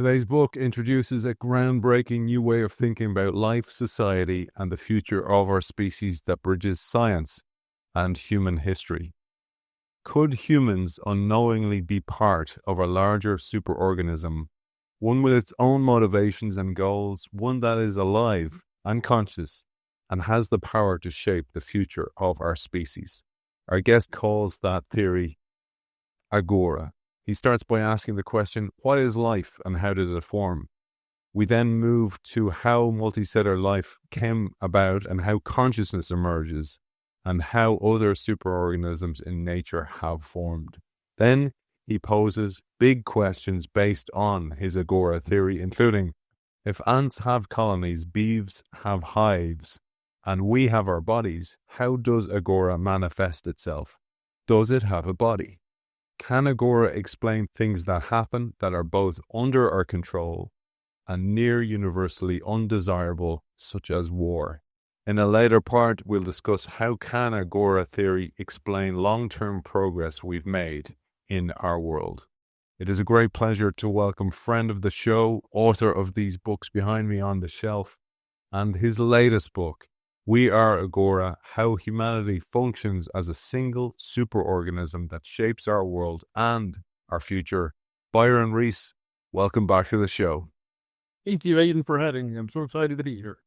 Today's book introduces a groundbreaking new way of thinking about life, society, and the future of our species that bridges science and human history. Could humans unknowingly be part of a larger superorganism, one with its own motivations and goals, one that is alive and conscious and has the power to shape the future of our species? Our guest calls that theory Agora. He starts by asking the question, what is life and how did it form? We then move to how multicellular life came about and how consciousness emerges and how other superorganisms in nature have formed. Then he poses big questions based on his Agora theory, including if ants have colonies, bees have hives, and we have our bodies, how does Agora manifest itself? Does it have a body? Can Agora explain things that happen that are both under our control and near universally undesirable, such as war? In a later part, we'll discuss how can Agora theory explain long-term progress we've made in our world. It is a great pleasure to welcome friend of the show, author of these books behind me on the shelf, and his latest book, We Are Agora, How Humanity Functions as a Single Superorganism That Shapes Our World and Our Future. Byron Reese, welcome back to the show. Thank you, Aidan, for having me. I'm so excited to be here.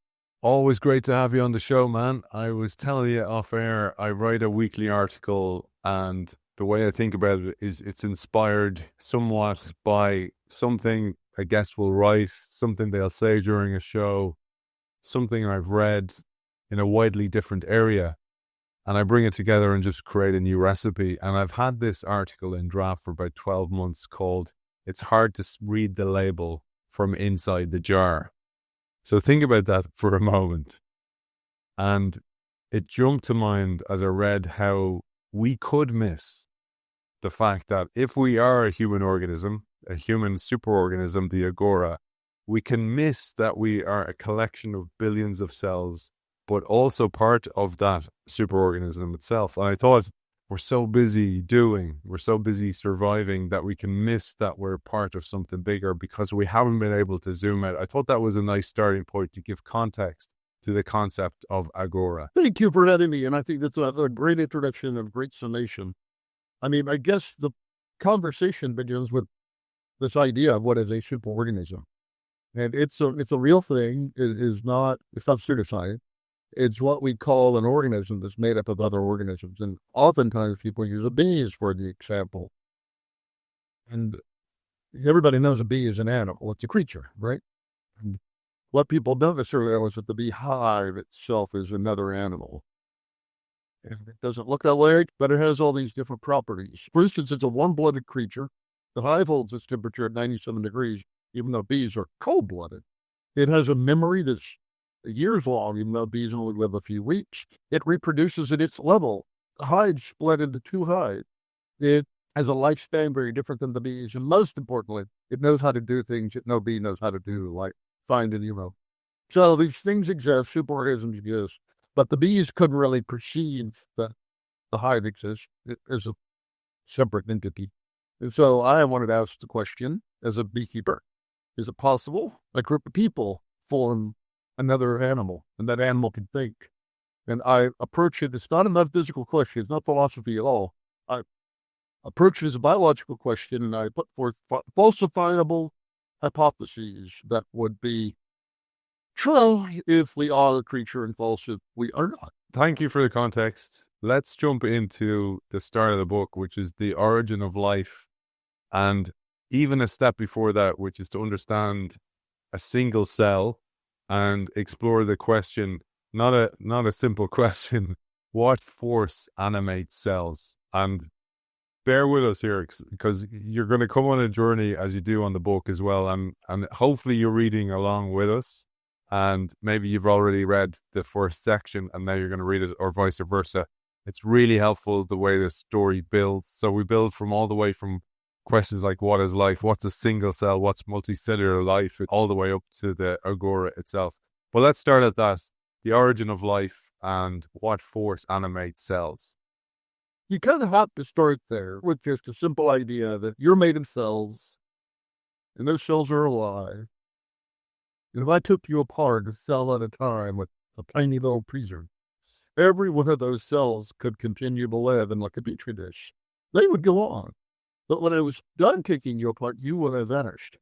Always great to have you on the show, man. I was telling you off air, I write a weekly article, and the way I think about it is it's inspired somewhat by something a guest will write, something they'll say during a show, something I've read in a widely different area, and I bring it together and just create a new recipe. And I've had this article in draft for about 12 months called It's Hard to Read the Label from Inside the Jar. So think about that for a moment. And it jumped to mind as I read how we could miss the fact that if we are a human organism, a human superorganism, the Agora, we can miss that we are a collection of billions of cells, but also part of that superorganism itself. And I thought we're so busy surviving that we can miss that we're part of something bigger because we haven't been able to zoom out. I thought that was a nice starting point to give context to the concept of Agora. Thank you for having me, and I think that's a great introduction and great summation. I mean, I guess the conversation begins with this idea of what is a superorganism. And it's a real thing. It's not pseudoscience. It's what we call an organism that's made up of other organisms. And oftentimes people use a bee for the example. And everybody knows a bee is an animal. It's a creature, right? And what people don't necessarily know is that the beehive itself is another animal. And it doesn't look that way, but it has all these different properties. For instance, it's a warm-blooded creature. The hive holds its temperature at 97 degrees, even though bees are cold-blooded. It has a memory that's years long, even though bees only live a few weeks. It reproduces at its level. The hive split into two hives. It has a lifespan very different than the bees, and most importantly, it knows how to do things that no bee knows how to do, like find and So these things exist, superorganisms exist, but the bees couldn't really perceive that the hive exists as a separate entity. And so I wanted to ask the question, as a beekeeper, is it possible a group of people form another animal, and that animal can think? And I approach it, it's not a metaphysical question, it's not philosophy at all. I approach it as a biological question, and I put forth falsifiable hypotheses that would be true if we are a creature and false if we are not. Thank you for the context. Let's jump into the start of the book, which is the origin of life. And even a step before that, which is to understand a single cell and explore the question, not a simple question, what force animates cells? And bear with us here, because you're going to come on a journey as you do on the book as well. And hopefully you're reading along with us. And maybe you've already read the first section and now you're going to read it, or vice versa. It's really helpful the way the story builds. So we build from all the way from questions like what is life, what's a single cell, what's multicellular life, all the way up to the Agora itself. But let's start at that, the origin of life and what force animates cells. You kind of have to start there with just a simple idea that you're made of cells and those cells are alive. And if I took you apart a cell at a time with a tiny little freezer, every one of those cells could continue to live in like a petri dish. They would go on. But when I was done taking you apart, you would have vanished.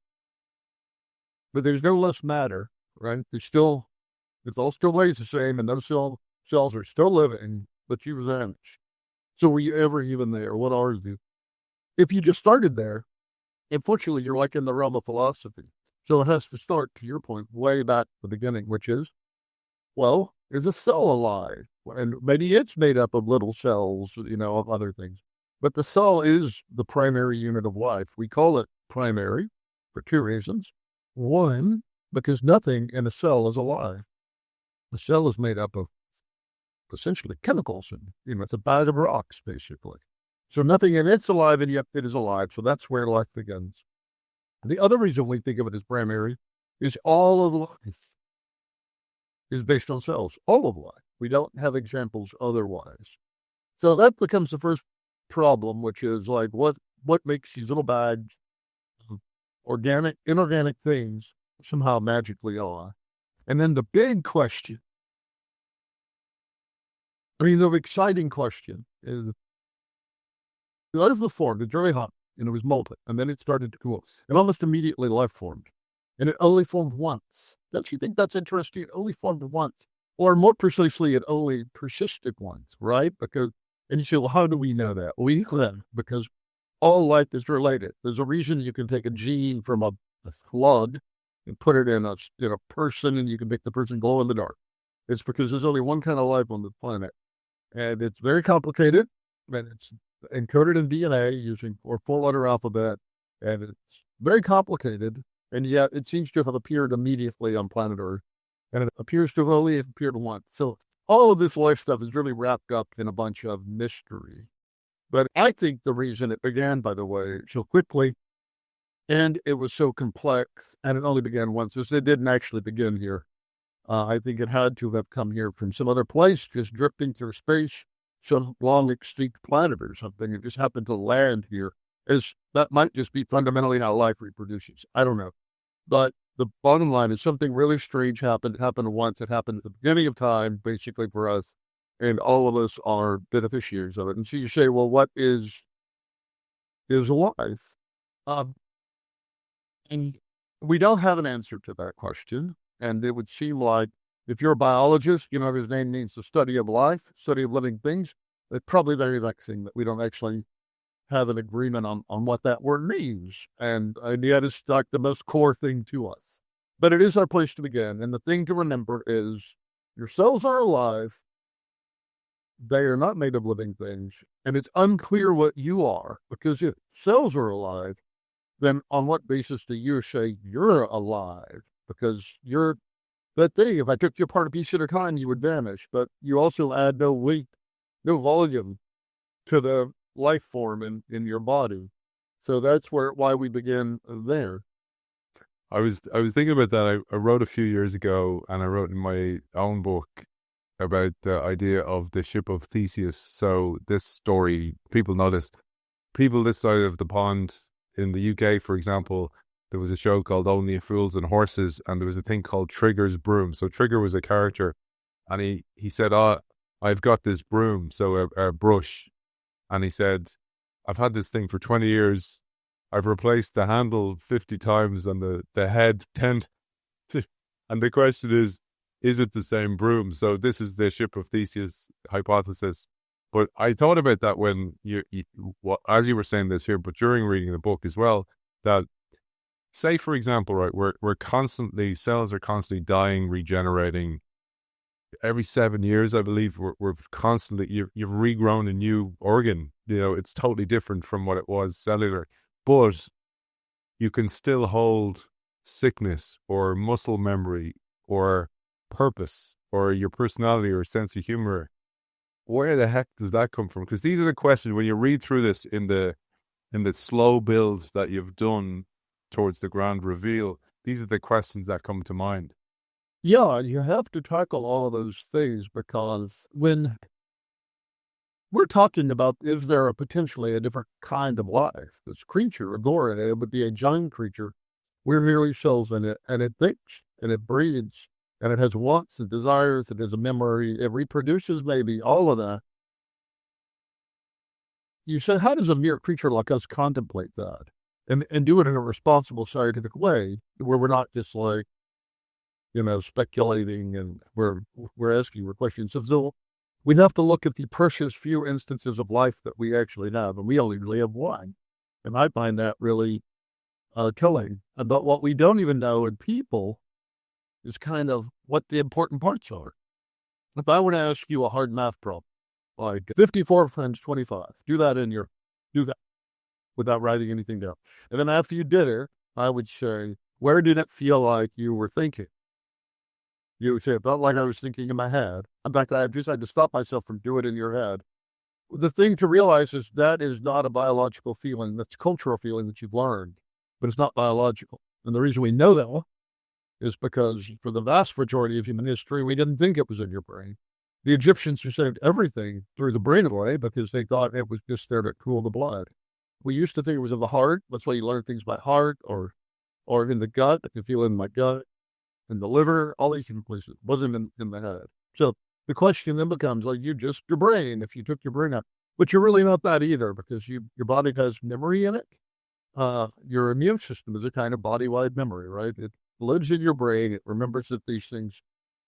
But there's no less matter, right? It's all still lays the same, and those cells are still living, but you've vanished. So were you ever even there? What are you? If you just started there, unfortunately, you're like in the realm of philosophy. So it has to start, to your point, way back at the beginning, which is, well, is a cell alive? And maybe it's made up of little cells, of other things. But the cell is the primary unit of life. We call it primary for two reasons. One, because nothing in a cell is alive. The cell is made up of essentially chemicals, and it's a bag of rocks, basically. So nothing in it's alive, and yet it is alive. So that's where life begins. The other reason we think of it as primary is all of life is based on cells. All of life. We don't have examples otherwise. So that becomes the first problem, which is like what makes these little bags of organic, inorganic things somehow magically alive? And then the big question, the exciting question is, out of the form, it's very hot, and it was molten, and then it started to cool. And almost immediately life formed. And it only formed once. Don't you think that's interesting? It only formed once. Or more precisely, it only persisted once, right? And you say, well, how do we know that? We can, because all life is related. There's a reason you can take a gene from a slug and put it in a person, and you can make the person glow in the dark. It's because there's only one kind of life on the planet. And it's very complicated, and it's encoded in DNA using a four-letter alphabet, and it's very complicated, and yet it seems to have appeared immediately on planet Earth, and it appears to have only appeared once. So all of this life stuff is really wrapped up in a bunch of mystery. But I think the reason it began, by the way, so quickly, and it was so complex, and it only began once, is it didn't actually begin here. I think it had to have come here from some other place, just drifting through space, some long extinct planet or something. It just happened to land here. That might just be fundamentally how life reproduces. I don't know. But the bottom line is something really strange happened. It happened once. It happened at the beginning of time, basically for us. And all of us are beneficiaries of it. And so you say, well, what is life? And we don't have an answer to that question. And it would seem like if you're a biologist, his name means the study of life, study of living things. It's probably very vexing that we don't actually have an agreement on what that word means. And yet it's like the most core thing to us. But it is our place to begin. And the thing to remember is your cells are alive. They are not made of living things. And it's unclear what you are, because if cells are alive, then on what basis do you say you're alive? Because you're that thing. If I took you apart a piece at a time, you would vanish. But you also add no weight, no volume to the life form in your body. So that's why we begin there. I was thinking about that. I wrote a few years ago, and I wrote in my own book about the idea of the ship of Theseus. So this story, people know this. People this side of the pond in the UK, for example, there was a show called Only Fools and Horses, and there was a thing called Trigger's broom. So Trigger was a character, and he said, I've got this broom, so a brush. And he said, I've had this thing for 20 years. I've replaced the handle 50 times and the head 10. And the question is it the same broom? So this is the ship of Theseus hypothesis. But I thought about that when as you were saying this here, but during reading the book as well, that say, for example, right, cells are constantly dying, regenerating. Every 7 years, I believe, we're constantly, you've regrown a new organ. It's totally different from what it was cellular. But you can still hold sickness or muscle memory or purpose or your personality or sense of humor. Where the heck does that come from? Because these are the questions when you read through this in the slow build that you've done towards the grand reveal. These are the questions that come to mind. Yeah, you have to tackle all of those things, because when we're talking about, is there potentially a different kind of life? This creature, Agora, it would be a giant creature We're merely cells in it, and it thinks, and it breathes, and it has wants and desires, it has a memory, it reproduces maybe, all of that. You said, how does a mere creature like us contemplate that? And do it in a responsible scientific way, where we're not just like, speculating, and we're asking your questions. So we have to look at the precious few instances of life that we actually have, and we only really have one. And I find that really killing. But what we don't even know in people is kind of what the important parts are. If I were to ask you a hard math problem, like 54 times 25, do that without writing anything down. And then after you did it, I would say, where did it feel like you were thinking? You would say, it felt like I was thinking in my head. In fact, I just had to stop myself from doing it in your head. The thing to realize is that is not a biological feeling. That's a cultural feeling that you've learned, but it's not biological. And the reason we know that is because for the vast majority of human history, we didn't think it was in your brain. The Egyptians received everything through the brain away because they thought it was just there to cool the blood. We used to think it was in the heart. That's why you learn things by heart or in the gut. I can feel it in my gut, in the liver, all these different places. It wasn't in the head. So the question then becomes, like, you're just your brain if you took your brain out. But you're really not that either, because your body has memory in it. Your immune system is a kind of body-wide memory, right? It lives in your brain. It remembers that these things.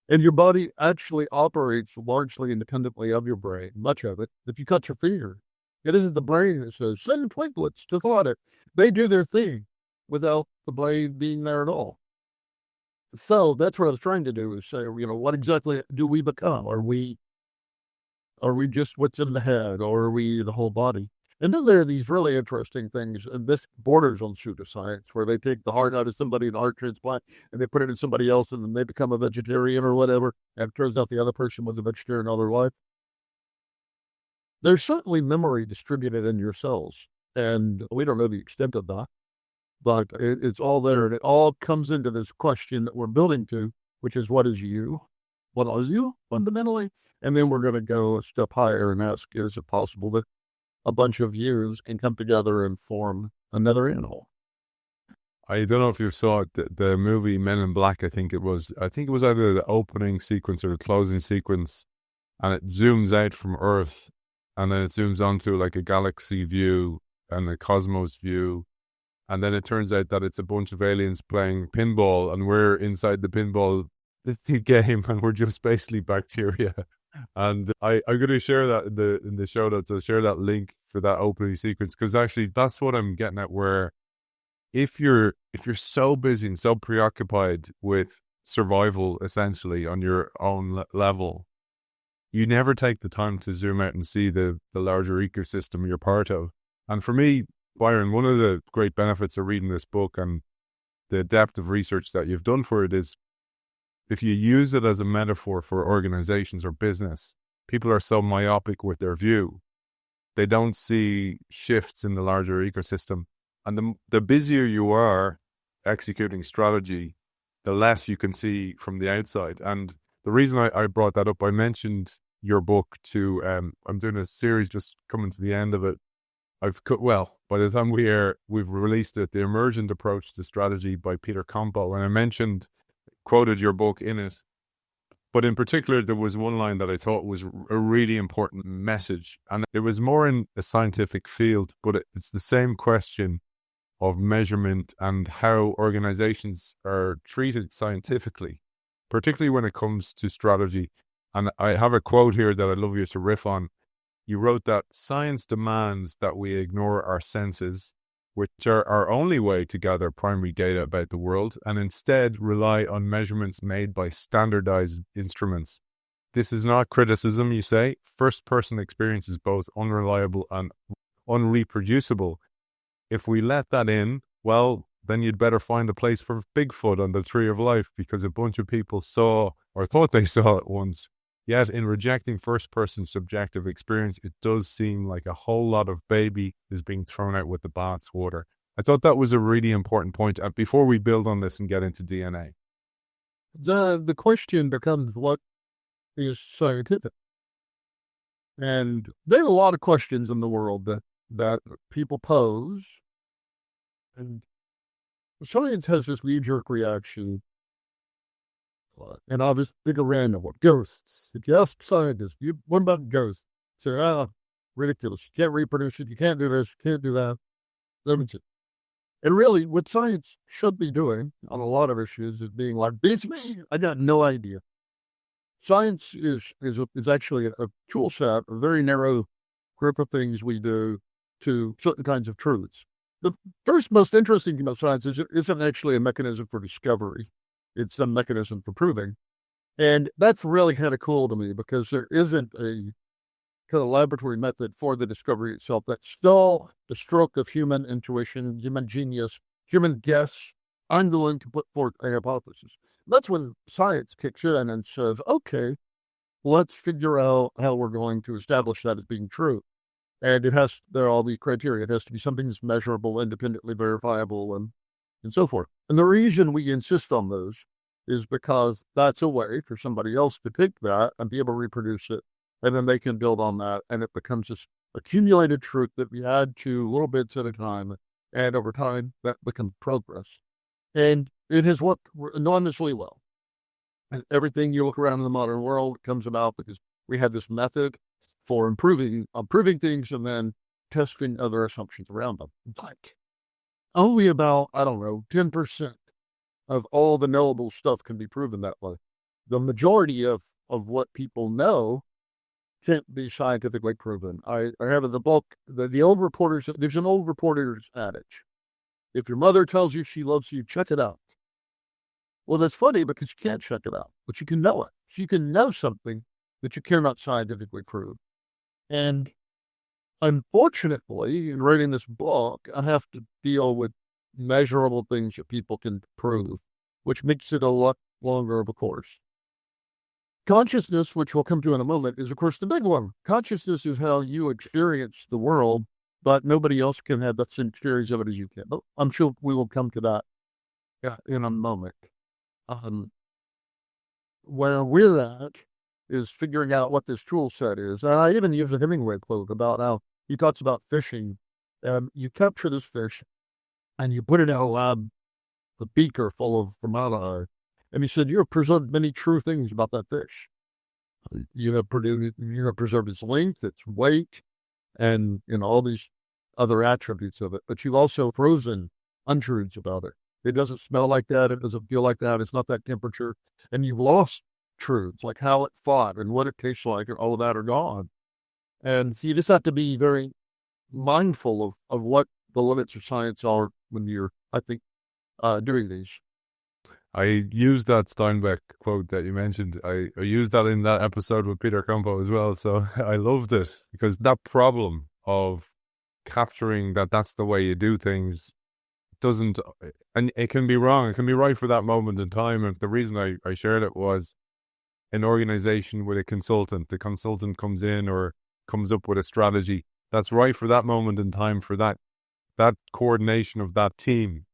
And your body actually operates largely independently of your brain, much of it. If you cut your finger, it isn't the brain that says, send platelets to thaw it. They do their thing without the brain being there at all. So that's what I was trying to do, is say, what exactly do we become? Are we just what's in the head, or are we the whole body? And then there are these really interesting things, and this borders on pseudoscience, where they take the heart out of somebody in a heart transplant, and they put it in somebody else, and then they become a vegetarian or whatever, and it turns out the other person was a vegetarian all their life. There's certainly memory distributed in your cells, and we don't know the extent of that, but it's all there, and it all comes into this question that we're building to, which is, what is you? What is you, fundamentally? And then we're going to go a step higher and ask, is it possible that a bunch of yous can come together and form another animal? I don't know if you saw it, the movie Men in Black. I think it was either the opening sequence or the closing sequence, and it zooms out from Earth, and then it zooms onto like a galaxy view and a cosmos view, and then it turns out that it's a bunch of aliens playing pinball, and we're inside the pinball game, and we're just basically bacteria. And I'm going to share that in the show notes. I'll share that link for that opening sequence, because actually that's what I'm getting at, where if you're so busy and so preoccupied with survival, essentially, on your own level, you never take the time to zoom out and see the larger ecosystem you're part of. And for me, Byron, one of the great benefits of reading this book and the depth of research that you've done for it is, if you use it as a metaphor for organizations or business, people are so myopic with their view. They don't see shifts in the larger ecosystem. And the busier you are executing strategy, the less you can see from the outside. And the reason I brought that up, I mentioned your book to, I'm doing a series just coming to the end of it. By the time we've released it, The Emergent Approach to Strategy by Peter Compo. And I quoted your book in it. But in particular, there was one line that I thought was a really important message. And it was more in a scientific field, but it's the same question of measurement and how organizations are treated scientifically, particularly when it comes to strategy. And I have a quote here that I'd love you to riff on. You wrote that science demands that we ignore our senses, which are our only way to gather primary data about the world, and instead rely on measurements made by standardized instruments. This is not criticism, you say. First-person experience is both unreliable and unreproducible. If we let that in, well, then you'd better find a place for Bigfoot on the Tree of Life, because a bunch of people saw or thought they saw it once. Yet in rejecting first-person subjective experience, it does seem like a whole lot of baby is being thrown out with the bathwater. I thought that was a really important point. Before we build on this and get into DNA. The question becomes, what is scientific? And there are a lot of questions in the world that people pose. And science has this knee-jerk reaction, and I'll just pick a random one. Ghosts. If you ask scientists, what about ghosts? Say, ridiculous. You can't reproduce it. You can't do this. You can't do that. And really, what science should be doing on a lot of issues is being like, beats me. I got no idea. Science is actually a tool set, a very narrow group of things we do to certain kinds of truths. The first most interesting thing about science is it isn't actually a mechanism for discovery. It's a mechanism for proving. And that's really kind of cool to me because there isn't a kind of laboratory method for the discovery itself. That's still the stroke of human intuition, human genius, human guess. I'm the one to put forth a hypothesis. That's when science kicks in and says, okay, let's figure out how we're going to establish that as being true. And there are all the criteria. It has to be something that's measurable, independently verifiable, and so forth. And the reason we insist on those is because that's a way for somebody else to pick that and be able to reproduce it. And then they can build on that. And it becomes this accumulated truth that we add to little bits at a time. And over time, that becomes progress. And it has worked enormously well. And everything you look around in the modern world comes about because we have this method for improving things and then testing other assumptions around them. But only about, 10% of all the knowable stuff can be proven that way. The majority of what people know can't be scientifically proven. I have in the book, the old reporters, there's an old reporter's adage. If your mother tells you she loves you, check it out. Well, that's funny because you can't check it out, but you can know it. So you can know something that you cannot scientifically prove. And unfortunately, in writing this book, I have to deal with measurable things that people can prove, which makes it a lot longer of a course. Consciousness, which we'll come to in a moment, is, of course, the big one. Consciousness is how you experience the world, but nobody else can have that same experience of it as you can. But I'm sure we will come to that in a moment. Where we're at is figuring out what this tool set is. And I even use a Hemingway quote about how he talks about fishing. You capture this fish and you put it in a lab, the beaker full of formaldehyde. And he said, you have preserved many true things about that fish. You have preserved its length, its weight, and all these other attributes of it. But you've also frozen untruths about it. It doesn't smell like that. It doesn't feel like that. It's not that temperature. And you've lost truths, like how it fought and what it tastes like, and all of that are gone. And so you just have to be very mindful of what the limits of science are when you're, doing these. I used that Steinbeck quote that you mentioned. I used that in that episode with Peter Campo as well. So I loved it because that problem of capturing that's the way you do things doesn't, and it can be wrong. It can be right for that moment in time. And the reason I shared it was an organization with a consultant. The consultant comes in or comes up with a strategy that's right for that moment in time for that coordination of that team.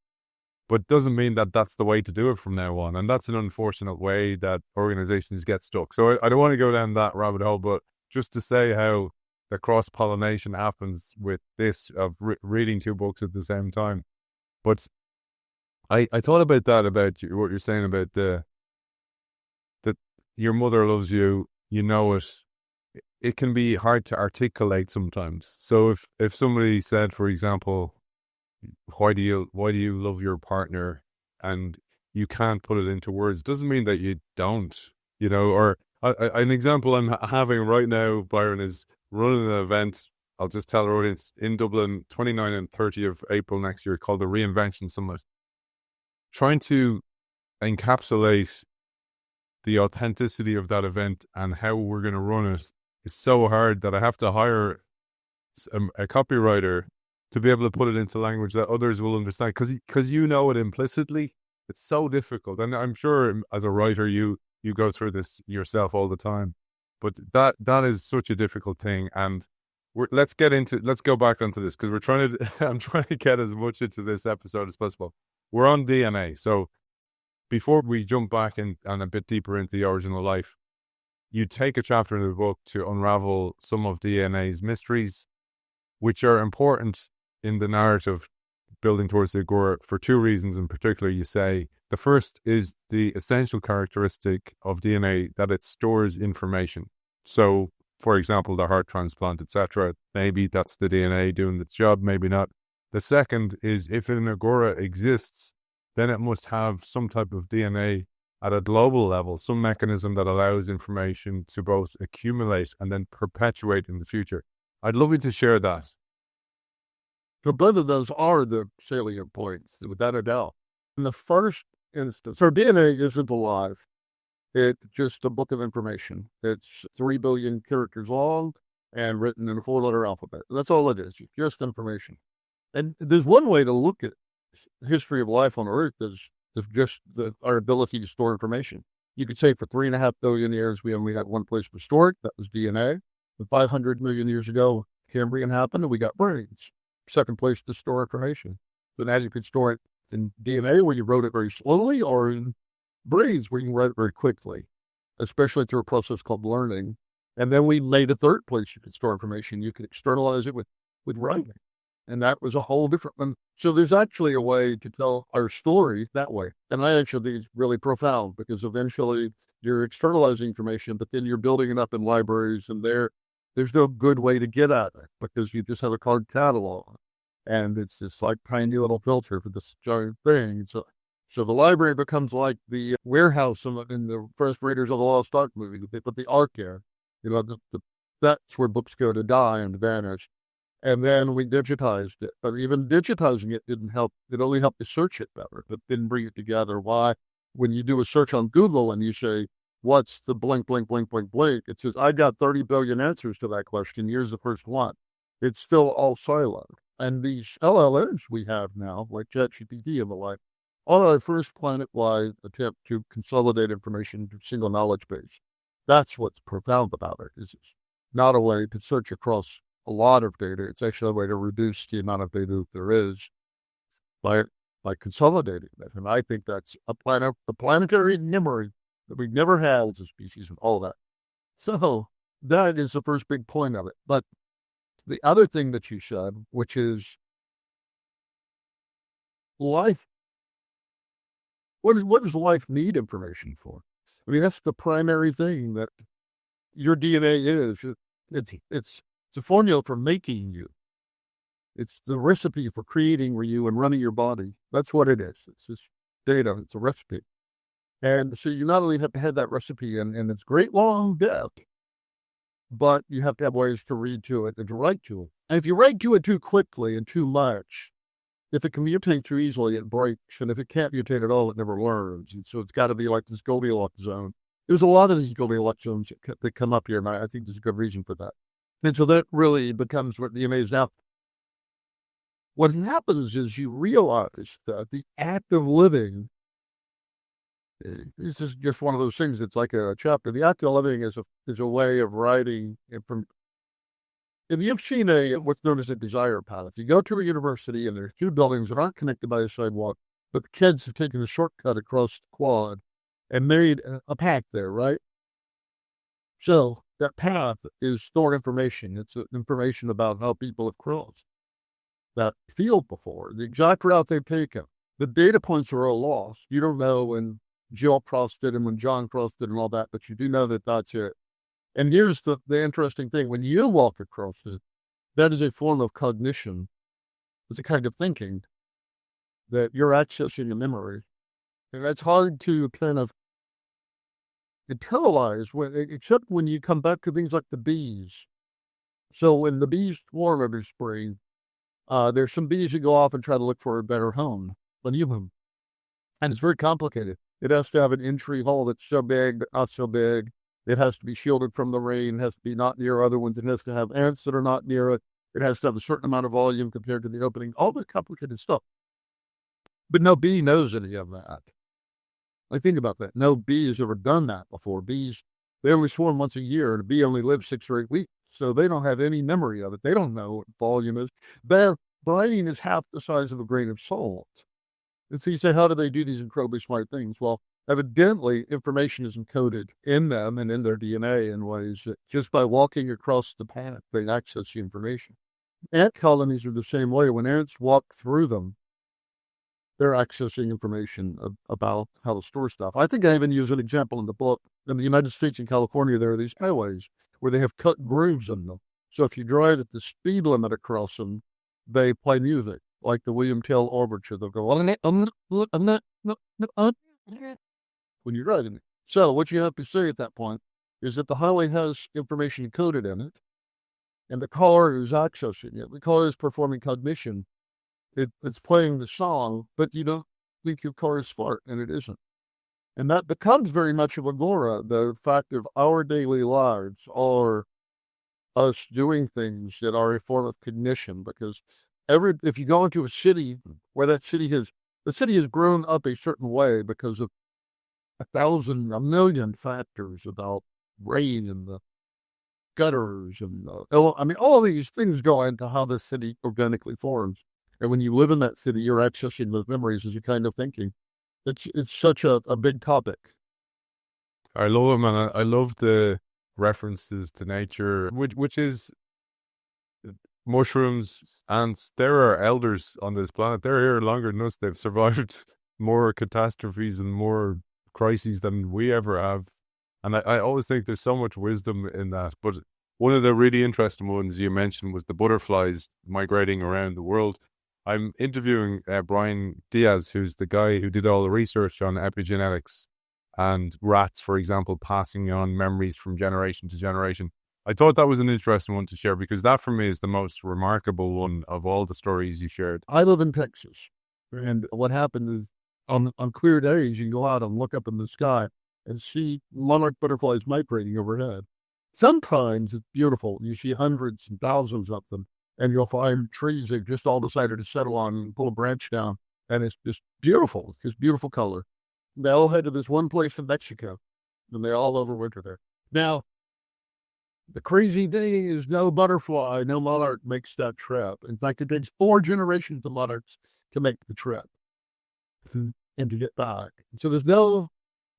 But doesn't mean that that's the way to do it from now on. And that's an unfortunate way that organizations get stuck. So I don't want to go down that rabbit hole, but just to say how the cross-pollination happens with this of reading two books at the same time. But I thought about that, about what you're saying about that your mother loves you, you know it. It can be hard to articulate sometimes. So if somebody said, for example, why do you love your partner, and you can't put it into words, doesn't mean that you don't, or an example I'm having right now, Byron, is running an event. I'll just tell our audience in Dublin, 29 and 30 of April next year, called the Reinvention Summit. Trying to encapsulate the authenticity of that event and how we're going to run it is so hard that I have to hire a copywriter to be able to put it into language that others will understand, because you know it implicitly. It's so difficult, and I'm sure as a writer you go through this yourself all the time. But that is such a difficult thing, and let's go back onto this, because I'm trying to get as much into this episode as possible. We're on DNA, so before we jump back and a bit deeper into the original life, you take a chapter in the book to unravel some of DNA's mysteries, which are important in the narrative building towards the Agora for two reasons in particular. You say the first is the essential characteristic of DNA that it stores information. So, for example, the heart transplant, etc., maybe that's the DNA doing its job, maybe not. The second is if an Agora exists, then it must have some type of DNA at a global level, some mechanism that allows information to both accumulate and then perpetuate in the future. I'd love you to share that. So both of those are the salient points, without a doubt. In the first instance, our DNA isn't alive. It's just a book of information. It's 3 billion characters long and written in a 4-letter alphabet. That's all it is, just information. And there's one way to look at the history of life on Earth is just our ability to store information. You could say for 3.5 billion years, we only had one place to store it. That was DNA. But 500 million years ago, Cambrian happened and we got brains. Second place to store information. So now you could store it in DNA where you wrote it very slowly, or in brains where you can write it very quickly, especially through a process called learning. And then we made a third place you could store information. You could externalize it with writing. And that was a whole different one. So there's actually a way to tell our story that way. And I actually think it's really profound because eventually you're externalizing information, but then you're building it up in libraries, and there's no good way to get at it because you just have a card catalog. And it's this like tiny little filter for this giant thing. So the library becomes like the warehouse in the first Raiders of the Lost Ark movie. They put the Ark there. That's where books go to die and vanish. And then we digitized it. But even digitizing it didn't help. It only helped to search it better, but didn't bring it together. Why? When you do a search on Google and you say, what's the blank, blank, blank, blank, blank? It says, I got 30 billion answers to that question. Here's the first one. It's still all siloed. And these LLMs we have now, like ChatGPT and the like, are our first planet-wide attempt to consolidate information into a single knowledge base. That's what's profound about it. It's not a way to search across a lot of data. It's actually a way to reduce the amount of data there is by consolidating it. And I think that's a planetary memory that we've never had as a species and all that. So that is the first big point of it. But the other thing that you said, which is life, what does life need information for? I mean, that's the primary thing that your DNA is. It's a formula for making you. It's the recipe for creating you and running your body. That's what it is. It's just data. It's a recipe. And so you not only have to have that recipe and it's great long depth, but you have to have ways to read to it and to write to it. And if you write to it too quickly and too much, if it can mutate too easily, it breaks. And if it can't mutate at all, it never learns. And so it's got to be like this Goldilocks zone. There's a lot of these Goldilocks zones that come up here, and I think there's a good reason for that. And so that really becomes what DNA is now. What happens is you realize that the act of living, this is just one of those things. It's like a chapter. The act of living is a way of writing information. If you've seen what's known as a desire path, you go to a university and there are two buildings that aren't connected by a sidewalk, but the kids have taken a shortcut across the quad and made a path there, right? So that path is stored information. It's information about how people have crossed that field before, the exact route they've taken. The data points are all lost. You don't know when Jill crossed it and when John crossed it and all that, but you do know that that's it. And here's the interesting thing. When you walk across it, that is a form of cognition. It's a kind of thinking that you're accessing a memory. And that's hard to kind of internalize, except when you come back to things like the bees. So when the bees swarm every spring, there's some bees that go off and try to look for a better home than human. And it's very complicated. It has to have an entry hole that's so big, but not so big. It has to be shielded from the rain. It has to be not near other ones. It has to have ants that are not near it. It has to have a certain amount of volume compared to the opening. All the complicated stuff. But no bee knows any of that. I think about that. No bee has ever done that before. Bees, they only swarm once a year, and a bee only lives 6 or 8 weeks. So they don't have any memory of it. They don't know what volume is. Their brain is half the size of a grain of salt. And so you say, how do they do these incredibly smart things? Well, evidently, information is encoded in them and in their DNA in ways that just by walking across the path, they access the information. Ant colonies are the same way. When ants walk through them, they're accessing information about how to store stuff. I think I even use an example in the book. In the United States and California, there are these highways where they have cut grooves in them. So if you drive at the speed limit across them, they play music, like the William Tell Overture. They'll go, when you're driving. So what you have to say at that point is that the highway has information coded in it, and the caller is accessing it. The caller is performing cognition. It's playing the song, but you don't think your car is smart, and it isn't. And that becomes very much of Agora, the fact of our daily lives are us doing things that are a form of cognition, because if you go into a city where the city has grown up a certain way because of a million factors about rain and the gutters and all these things go into how the city organically forms. And when you live in that city, you're accessing those memories as you're kind of thinking. It's such a big topic. I love it, man. I love the references to nature, which is mushrooms, ants. There are elders on this planet. They're here longer than us. They've survived more catastrophes and more crises than we ever have. And I always think there's so much wisdom in that. But one of the really interesting ones you mentioned was the butterflies migrating around the world. I'm interviewing Brian Diaz, who's the guy who did all the research on epigenetics and rats, for example, passing on memories from generation to generation. I thought that was an interesting one to share because that for me is the most remarkable one of all the stories you shared. I live in Texas, and what happened is on clear days, you can go out and look up in the sky and see monarch butterflies migrating overhead. Sometimes it's beautiful. You see hundreds and thousands of them, and you'll find trees that just all decided to settle on and pull a branch down, and it's just beautiful. It's just beautiful color. They all head to this one place in Mexico, and they all overwinter there. Now, the crazy thing is no monarch makes that trip. In fact, it takes 4 generations of monarchs to make the trip and to get back. So there's no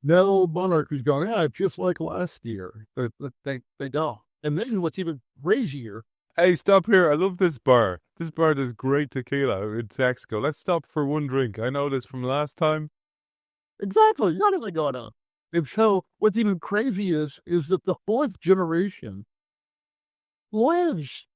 monarch who's going, just like last year. They don't. And this is what's even crazier. Hey, stop here. I love this bar. This bar does great tequila in Mexico. Let's stop for one drink. I know this from last time. Exactly. None of it going on. And so what's even crazy is that the 4th generation lives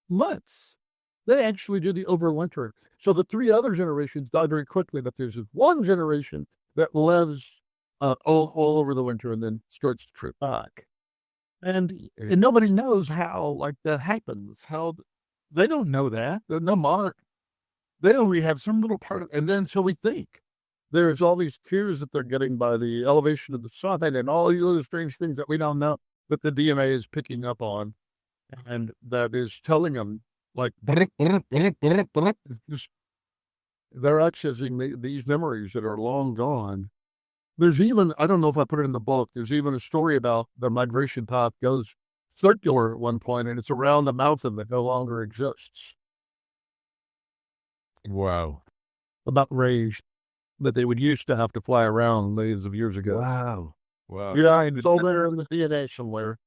months. They actually do the overwintering. So the 3 other generations die very quickly, but there's one generation that lives all over the winter and then starts to trip back. And nobody knows how that happens. How they don't know that. No monarch. They only have some little part of, and then so we think there's all these cues that they're getting by the elevation of the sun and all these other strange things that we don't know that the DNA is picking up on, and that is telling them they're accessing these memories that are long gone. There's even, I don't know if I put it in the book, there's even a story about the migration path goes circular at one point, and it's around a mountain that no longer exists. Wow. About rays that they would used to have to fly around millions of years ago. Wow. Yeah, it's all there in the DNA somewhere,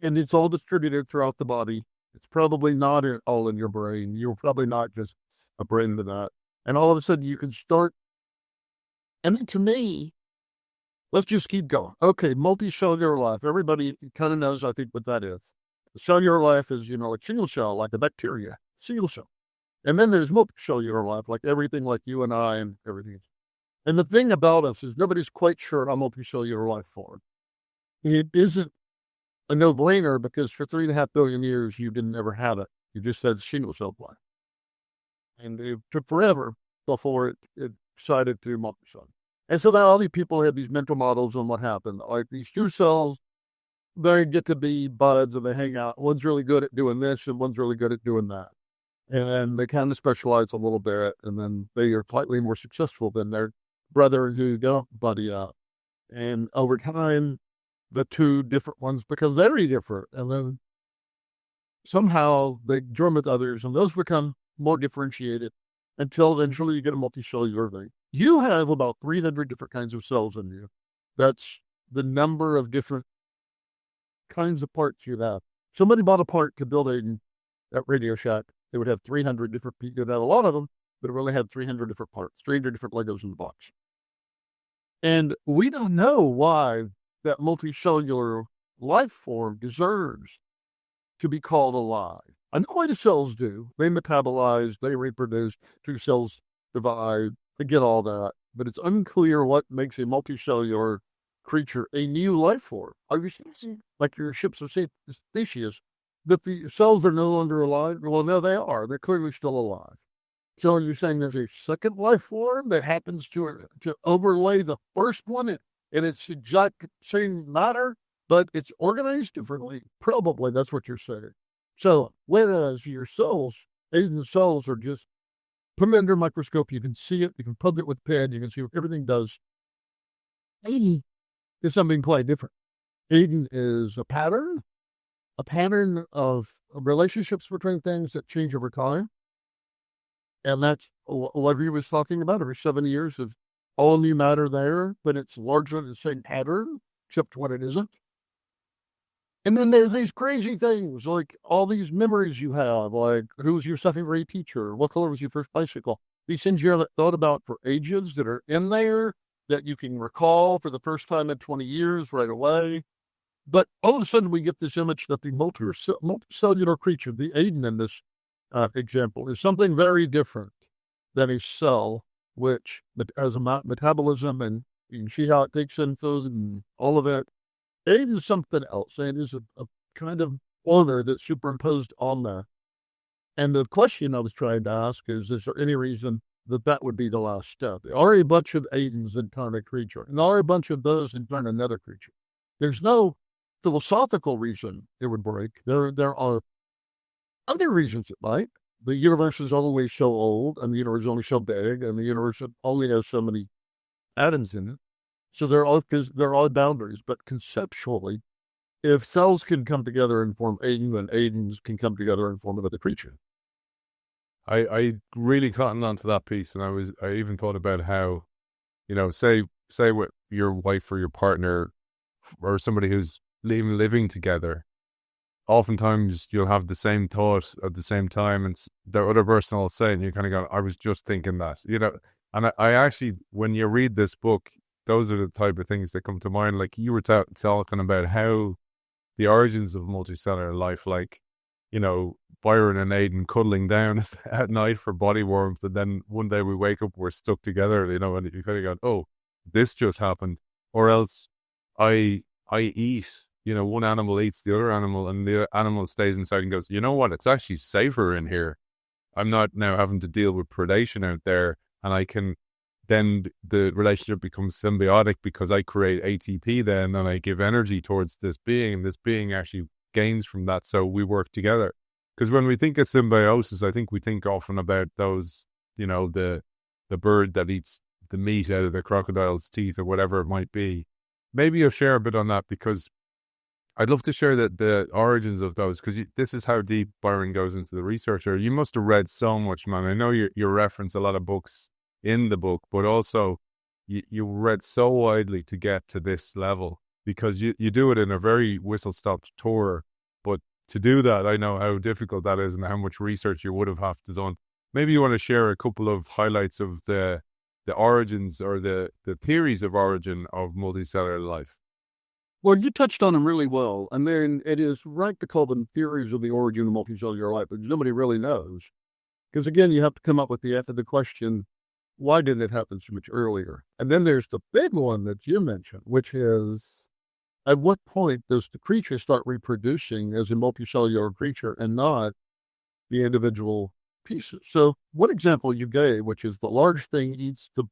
and it's all distributed throughout the body. It's probably not all in your brain. You're probably not just a brain to that. And all of a sudden you can start. And then to me, let's just keep going. Okay, multicellular life. Everybody kind of knows, I think, what that is. Cellular life is, a single cell, like a bacteria, single cell. And then there's multicellular life, like everything like you and I and everything. And the thing about us is nobody's quite sure how multicellular life formed. It isn't a no-brainer because for 3.5 billion years, you didn't ever have it. You just had single cell life. And it took forever before it decided to multicell. And so now all these people have these mental models on what happened. Like these 2 cells, they get to be buds and they hang out. One's really good at doing this and one's really good at doing that. And they kind of specialize a little bit, and then they are slightly more successful than their brother who don't buddy up. And over time, the 2 different ones become very different. And then somehow they join with others, and those become more differentiated until eventually you get a multicellular thing. You have about 300 different kinds of cells in you. That's the number of different kinds of parts you have. Somebody bought a part to build that Radio Shack. They would have 300 different people. They'd have a lot of them, but it really had 300 different parts, 300 different Legos in the box. And we don't know why that multicellular life form deserves to be called alive. I know why the cells do. They metabolize, they reproduce, two cells divide, I get all that. But it's unclear what makes a multicellular creature a new life form. Are you saying, like your ships of Theseus, that the cells are no longer alive? Well, no, they are. They're clearly still alive. So are you saying there's a second life form that happens to overlay the first one in its exact same matter, but it's organized differently? Probably that's what you're saying. So whereas your cells, Aidan's cells are just put them under a microscope, you can see it, you can poke it with a pen, you can see what everything does. Aidan is something quite different. Aidan is a pattern of relationships between things that change over time. And that's what he was talking about. Every 7 years of all new matter there, but it's largely the same pattern, except when it isn't. And then there's these crazy things, like all these memories you have, like who was your second grade teacher? What color was your first bicycle? These things you haven't thought about for ages that are in there that you can recall for the first time in 20 years right away. But all of a sudden we get this image that the multicellular creature, the Aidan in this example, is something very different than a cell, which has a metabolism, and you can see how it takes in food and all of it. Aidan is something else. It is a kind of order that's superimposed on that. And the question I was trying to ask is there any reason that would be the last step? There are a bunch of Aidans in turn a creature, and there are a bunch of those in turn another creature. There's no philosophical reason it would break. There are other reasons it might. The universe is only so old, and the universe is only so big, and the universe only has so many atoms in it. So there are boundaries, but conceptually, if cells can come together and form Aidan, then Aidans can come together and form another creature. I really cottoned onto that piece, and I even thought about how, say with your wife or your partner or somebody who's even living together, oftentimes you'll have the same thought at the same time, and the other person will say, and you kind of go, I was just thinking that, and I actually, when you read this book, those are the type of things that come to mind. Like you were talking about how the origins of multicellular life, like, Byron and Aidan cuddling down at night for body warmth, and then one day we wake up, we're stuck together, and you kind of go, oh, this just happened. Or else I eat, one animal eats the other animal, and the animal stays inside and goes, you know what, it's actually safer in here. I'm not now having to deal with predation out there, and I can, then the relationship becomes symbiotic because I create ATP then, and I give energy towards this being, and this being actually gains from that. So we work together. Because when we think of symbiosis, I think we think often about those, the bird that eats the meat out of the crocodile's teeth or whatever it might be. Maybe you'll share a bit on that, because I'd love to share the origins of those, because this is how deep Byron goes into the research. You must have read so much, man. I know you reference a lot of books in the book, but also you read so widely to get to this level, because you do it in a very whistle-stop tour. But to do that, I know how difficult that is and how much research you would have to done. Maybe you want to share a couple of highlights of the origins or the theories of origin of multicellular life. Well, you touched on them really well. And then it is right to call them theories of the origin of multicellular life, but nobody really knows. Because again, you have to come up with the question, why didn't it happen so much earlier? And then there's the big one that you mentioned, which is, at what point does the creature start reproducing as a multicellular creature and not the individual pieces? So one example you gave, which is the large thing eats the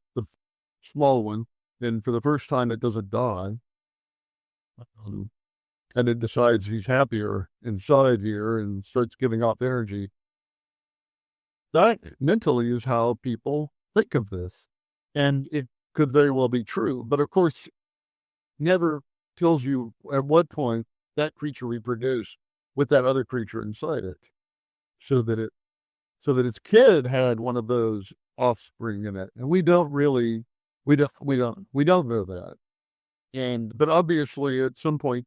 small one, and for the first time it doesn't die. And it decides he's happier inside here and starts giving off energy. That mentally is how people think of this. And it could very well be true. But of course, never tells you at what point that creature reproduced with that other creature inside it. So that its kid had one of those offspring in it. And we don't know that. But obviously at some point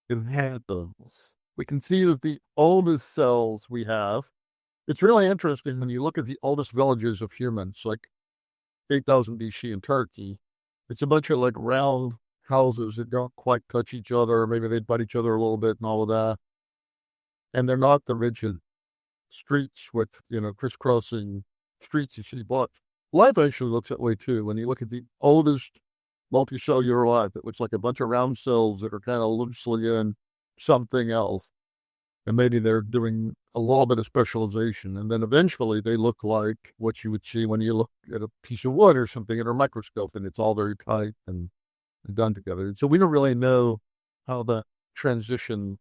it happens. We can see that the oldest cells we have it's really interesting when you look at the oldest villages of humans, like 8,000 BC in Turkey. It's a bunch of like round houses that don't quite touch each other. Maybe they butt each other a little bit and all of that. And they're not the rigid streets with, crisscrossing streets you see. But life actually looks that way too. When you look at the oldest multicellular life, it looks like a bunch of round cells that are kind of loosely in something else. And maybe they're doing a little bit of specialization. And then eventually they look like what you would see when you look at a piece of wood or something at a microscope, and it's all very tight and done together. And so we don't really know how that transition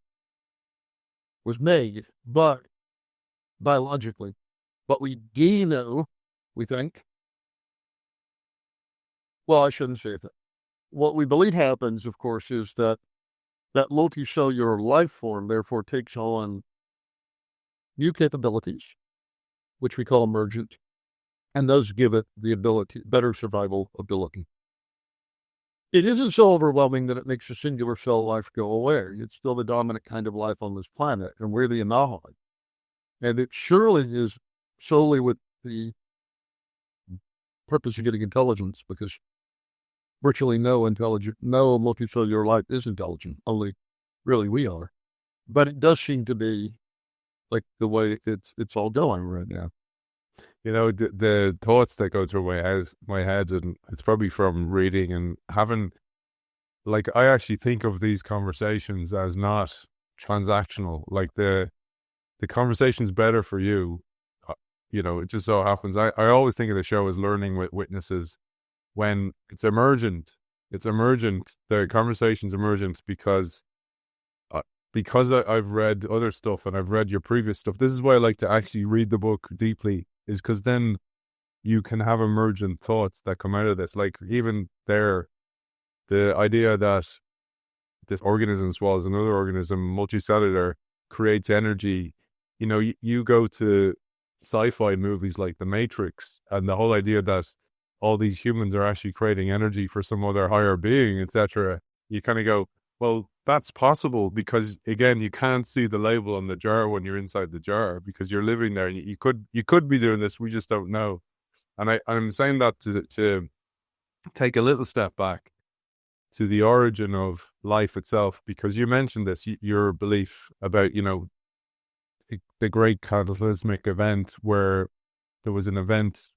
was made, but biologically. But we do know, we think, well, I shouldn't say that. What we believe happens, of course, is that multicellular life form therefore takes on new capabilities, which we call emergent, and those give it the ability, better survival ability. It isn't so overwhelming that it makes a singular cell life go away. It's still the dominant kind of life on this planet, and we're the anomaly. And it surely is solely with the purpose of getting intelligence, because virtually no multicellular life is intelligent, only really we are. But it does seem to be like the way it's all going right now. The thoughts that go through my head, and it's probably from reading and having, like, I actually think of these conversations as not transactional. Like the conversation's better for you. It just so happens. I always think of the show as learning with witnesses. When it's emergent, the conversation's emergent because I've read other stuff and I've read your previous stuff. This is why I like to actually read the book deeply, is because then you can have emergent thoughts that come out of this. Like even there, the idea that this organism as well as another organism, multicellular, creates energy. You go to sci-fi movies like The Matrix, and the whole idea that all these humans are actually creating energy for some other higher being, etc. You kind of go, well, that's possible because, again, you can't see the label on the jar when you're inside the jar because you're living there, and you could be doing this. We just don't know. And I'm saying that to take a little step back to the origin of life itself, because you mentioned this, your belief about, the great cataclysmic event where there was an event,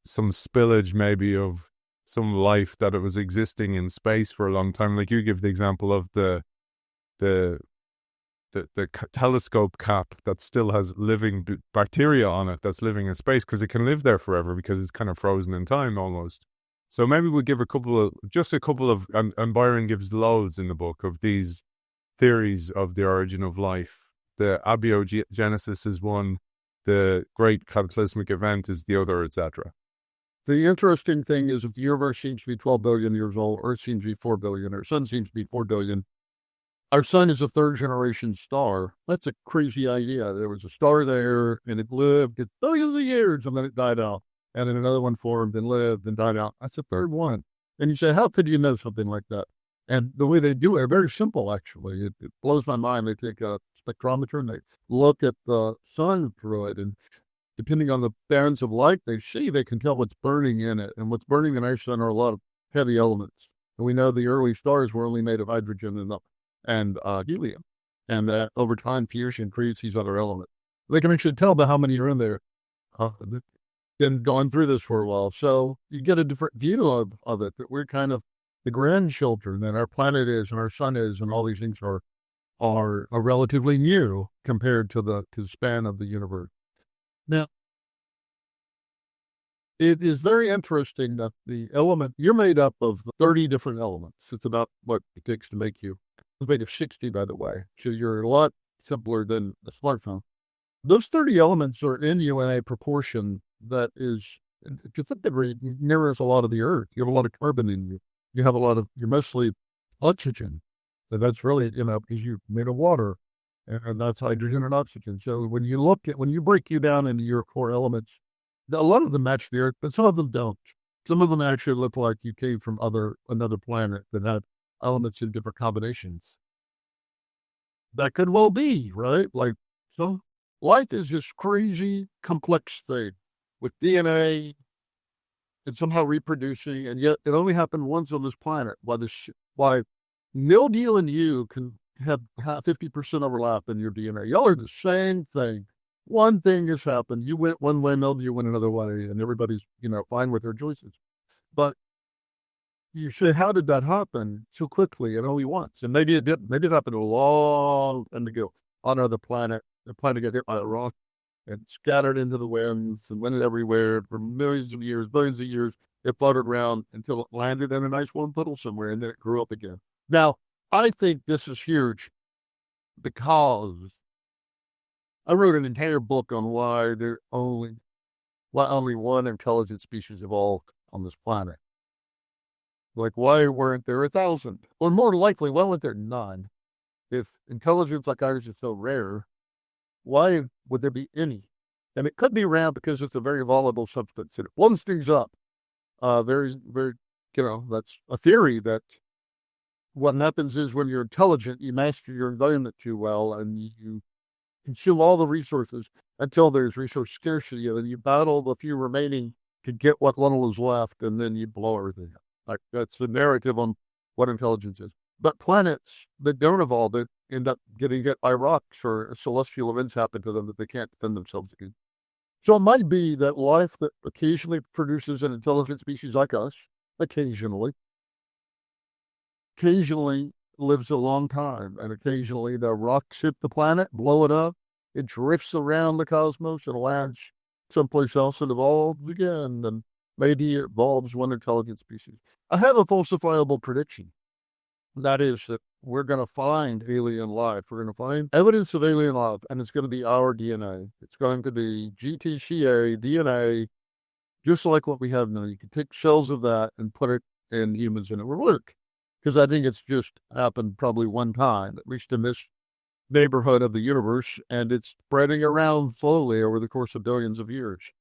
some spillage maybe of some life that it was existing in space for a long time. Like you give the example of the telescope cap that still has living bacteria on it that's living in space because it can live there forever because it's kind of frozen in time almost. So maybe we'll give a couple of, and Byron gives loads in the book of these theories of the origin of life. The abiogenesis is one, the great cataclysmic event is the other, etc. The interesting thing is, if the universe seems to be 12 billion years old, Earth seems to be 4 billion, our sun seems to be 4 billion. Our sun is a third generation star. That's a crazy idea. There was a star there and it lived billions of years and then it died out. And then another one formed and lived and died out. That's the third one. And you say, how could you know something like that? And the way they do it, very simple, actually. It blows my mind. They take a spectrometer and they look at the sun through it. And depending on the bands of light they see, they can tell what's burning in it. And what's burning in our sun are a lot of heavy elements. And we know the early stars were only made of hydrogen and helium. And over time, fusion creates these other elements. They can actually tell by how many are in there. Been going through this for a while. So you get a different view of it, that we're kind of the grandchildren that our planet is and our sun is, and all these things are relatively new compared to the span of the universe. Now, it is very interesting that the element, you're made up of 30 different elements. It's about what it takes to make you. It's made of 60, by the way. So you're a lot simpler than a smartphone. Those 30 elements are in you in a proportion that is, to some degree, mirrors a lot of the Earth. You have a lot of carbon in you. You're mostly oxygen. So that's really, because you're made of water, and that's hydrogen and oxygen. So when you break you down into your core elements, a lot of them match the Earth, but some of them don't. Some of them actually look like you came from another planet that had elements in different combinations. That could well be, right? Like, so life is this crazy, complex thing with DNA and somehow reproducing, and yet it only happened once on this planet. Why Neil and you can have 50% overlap in your DNA. Y'all are the same thing. One thing has happened. You went one way, you went another way, and everybody's, fine with their choices. But you say, how did that happen so quickly and only once? And maybe it didn't. Maybe it happened a long time ago on another planet. The planet got hit by a rock and scattered into the winds and went everywhere for millions of years, billions of years. It floated around until it landed in a nice warm puddle somewhere, and then it grew up again. Now, I think this is huge because I wrote an entire book on why only one intelligent species evolved on this planet. Like, why weren't there 1,000? Or more likely, why weren't there none? If intelligence like ours is so rare, why would there be any? And it could be rare because it's a very volatile substance. It blows things up. Very, very, that's a theory that what happens is when you're intelligent, you master your environment too well, and you consume all the resources until there's resource scarcity, and then you battle the few remaining to get what little is left, and then you blow everything up. Like, that's the narrative on what intelligence is. But planets that don't evolve it end up getting hit by rocks, or celestial events happen to them that they can't defend themselves against. So it might be that life that occasionally produces an intelligent species like us, occasionally lives a long time, and occasionally the rocks hit the planet, blow it up, it drifts around the cosmos and lands someplace else and evolves again, and maybe it evolves one intelligent species. I have a falsifiable prediction. That is that we're going to find alien life. We're going to find evidence of alien life, and it's going to be our DNA. It's going to be GTCA DNA, just like what we have now. You can take cells of that and put it in humans, and it will work. Because I think it's just happened probably one time, at least in this neighborhood of the universe, and it's spreading around slowly over the course of billions of years.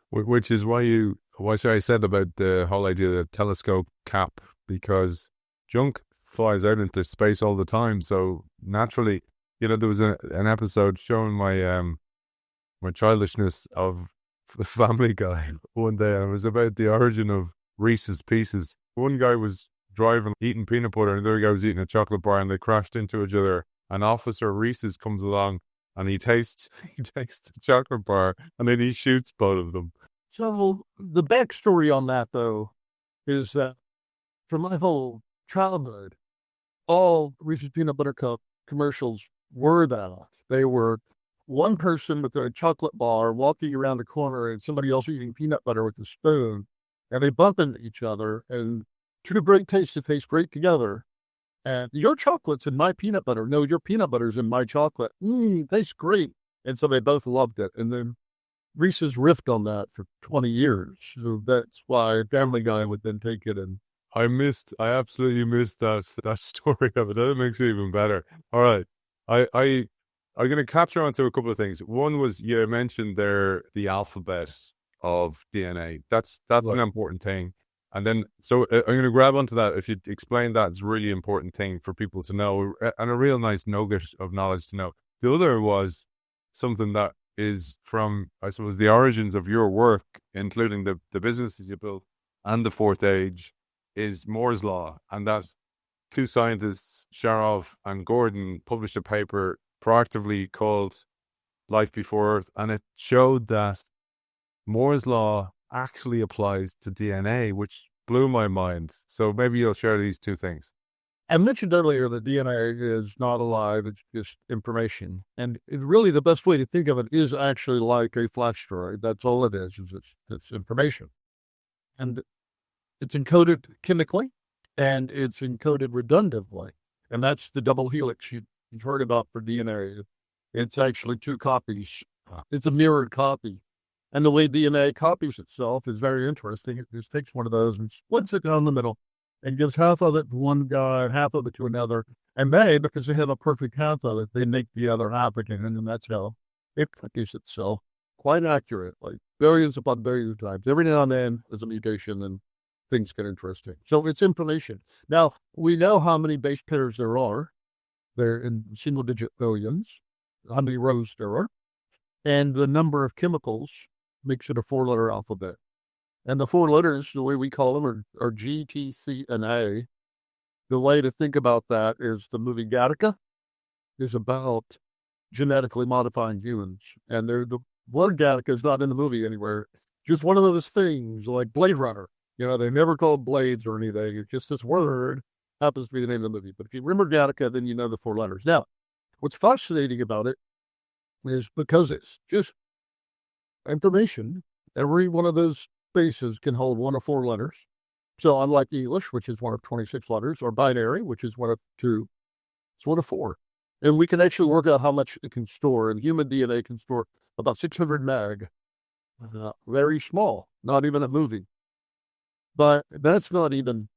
Which is why I said about the whole idea of the telescope cap, because junk flies out into space all the time. So naturally, there was an episode showing my childishness of the Family Guy one day, and it was about the origin of Reese's Pieces. One guy was driving, eating peanut butter, and the other guy was eating a chocolate bar, and they crashed into each other. And Officer Reese's comes along, and he tastes the chocolate bar, and then he shoots both of them. So the backstory on that, though, is that for my whole childhood, all Reese's Peanut Butter Cup commercials were that. They were one person with a chocolate bar walking around the corner and somebody else eating peanut butter with a spoon, and they bump into each other, and two great tastes that taste great together. And your chocolate's in my peanut butter. No, your peanut butter's in my chocolate. Tastes great. And so they both loved it. And then Reese's riffed on that for 20 years. So that's why Family Guy would then take it. And I absolutely missed that story of it. That makes it even better. All right. I'm going to capture onto a couple of things. One was, you mentioned there the alphabet of DNA. That's an important thing. And then, so I'm going to grab onto that. If you explain that, it's a really important thing for people to know, and a real nice nugget of knowledge to know. The other was something that is from, I suppose, the origins of your work, including the businesses you built and the Fourth Age, is Moore's Law. And that two scientists, Sharov and Gordon, published a paper proactively called Life Before Earth, and it showed that Moore's Law actually applies to DNA, which blew my mind. So maybe you'll share these two things. I mentioned earlier that DNA is not alive, it's just information. And really the best way to think of it is actually like a flash drive. That's all it is it's information. And it's encoded chemically, and it's encoded redundantly. And that's the double helix you've heard about for DNA. It's actually two copies. It's a mirrored copy. And the way DNA copies itself is very interesting. It just takes one of those and splits it down the middle and gives half of it to one guy and half of it to another. And they, because they have a perfect half of it, they make the other half again. And that's how it copies itself. Quite accurate, like billions upon billions of times. Every now and then there's a mutation and things get interesting. So it's information. Now, we know how many base pairs there are. They're in single-digit billions. how many rows there are, and the number of chemicals makes it a 4-letter alphabet. And the 4 letters, the way we call them, are G, T, C, and A. The way to think about that is the movie Gattaca is about genetically modifying humans. And the word Gattaca is not in the movie anywhere. Just one of those things like Blade Runner. They never called blades or anything. It's just this word happens to be the name of the movie. But if you remember Gattaca, then you know the 4 letters. Now, what's fascinating about it is because it's just information, every one of those spaces can hold 1 of 4 letters. So unlike English, which is 1 of 26 letters, or binary, which is 1 of 2, it's 1 of 4. And we can actually work out how much it can store. And human DNA can store about 600 meg. Very small, not even a movie. But that's not even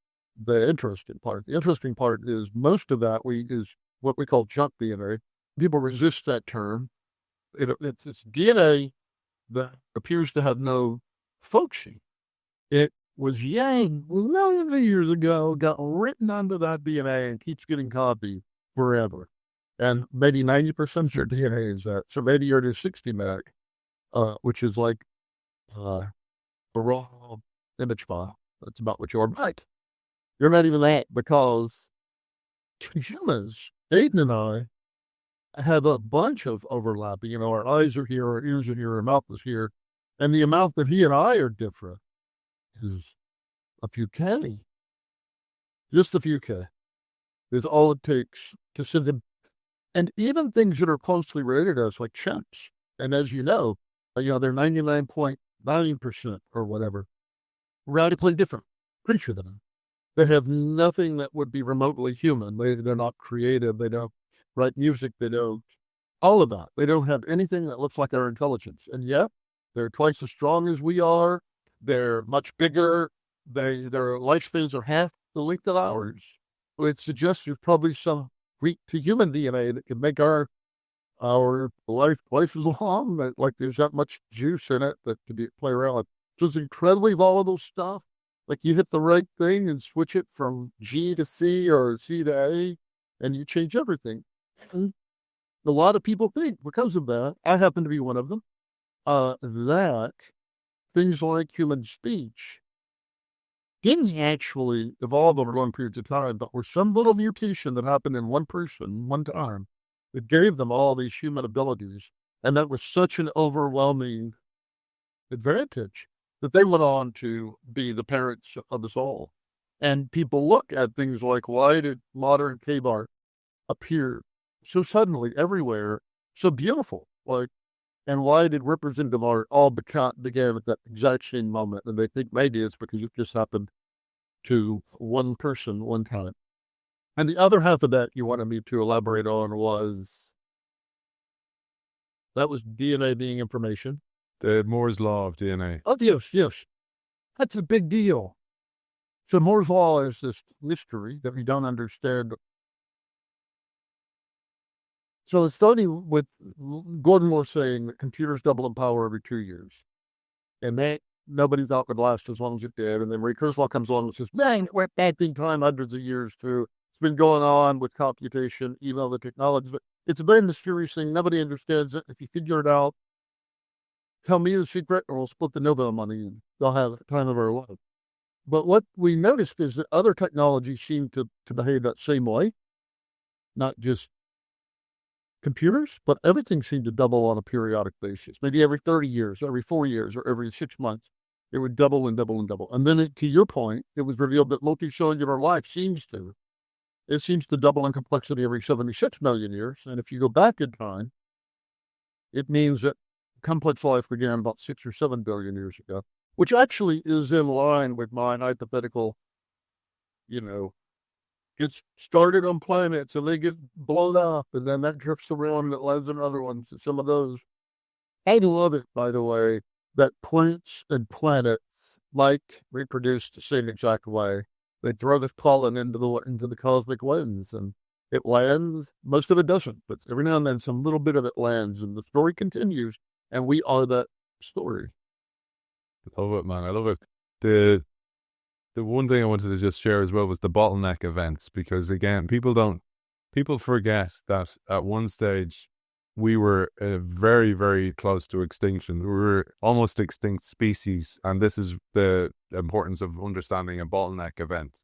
the interesting part. The interesting part is most of that is what we call junk DNA. People resist that term. It's DNA that appears to have no function. It was yang millions of years ago, got written onto that DNA and keeps getting copied forever. And maybe 90% of your DNA is that. So maybe you're to 60 meg, which is like a raw image file. That's about what you are. But you're not even that, because humans, Aidan and I, have a bunch of overlapping. Our eyes are here, our ears are here, our mouth is here. And the amount that he and I are different is a few K. Just a few K is all it takes to send them. And even things that are closely related to us, like chimps. And as you know, they're 99.9% or whatever, radically different creature than them. They have nothing that would be remotely human. They're not creative. They don't write music. They don't, all of that. They don't have anything that looks like our intelligence. And yet, they're twice as strong as we are. They're much bigger. Their lifespans are half the length of ours. It suggests there's probably some weak to human DNA that can make our life twice as long. Like there's that much juice in it that could be play around with. So it's incredibly volatile stuff. Like you hit the right thing and switch it from G to C or C to A, and you change everything. And a lot of people think because of that, I happen to be one of them, that things like human speech didn't actually evolve over long periods of time, but were some little mutation that happened in one person, one time, that gave them all these human abilities. And that was such an overwhelming advantage that they went on to be the parents of us all. And people look at things like, why did modern cave art appear so suddenly everywhere, so beautiful? And why did representative art all began at that exact same moment? And they think maybe it's because it just happened to one person one time. And the other half of that you wanted me to elaborate on was DNA being information. The Moore's Law of DNA. Oh, yes. That's a big deal. So Moore's Law is this mystery that we don't understand. So it's starting with Gordon Moore saying that computers double in power every 2 years. And that nobody thought would last as long as it did. And then Ray Kurzweil comes along and says, man, we're adding time hundreds of years too. It's been going on with computation, even the technology. But it's a very mysterious thing. Nobody understands it. If you figure it out, tell me the secret or we'll split the Nobel money and they'll have the time of our life. But what we noticed is that other technologies seem to behave that same way. Not just computers, but everything seemed to double on a periodic basis. Maybe every 30 years, every 4 years, or every 6 months, it would double and double and double. And then to your point, it was revealed that multicellular life seems to double in complexity every 76 million years. And if you go back in time, it means that complex life began about 6 or 7 billion years ago, which actually is in line with my hypothetical, it's started on planets and they get blown up and then that drifts around and it lands on other ones. And some of those, I love it, by the way, that plants and planets might reproduce the same exact way. They throw the pollen into the cosmic winds and it lands. Most of it doesn't, but every now and then some little bit of it lands and the story continues. And we are that story. I love it, man. I love it. The one thing I wanted to just share as well was the bottleneck events, because again, people forget that at one stage we were very, very close to extinction. We were almost extinct species, and this is the importance of understanding a bottleneck event.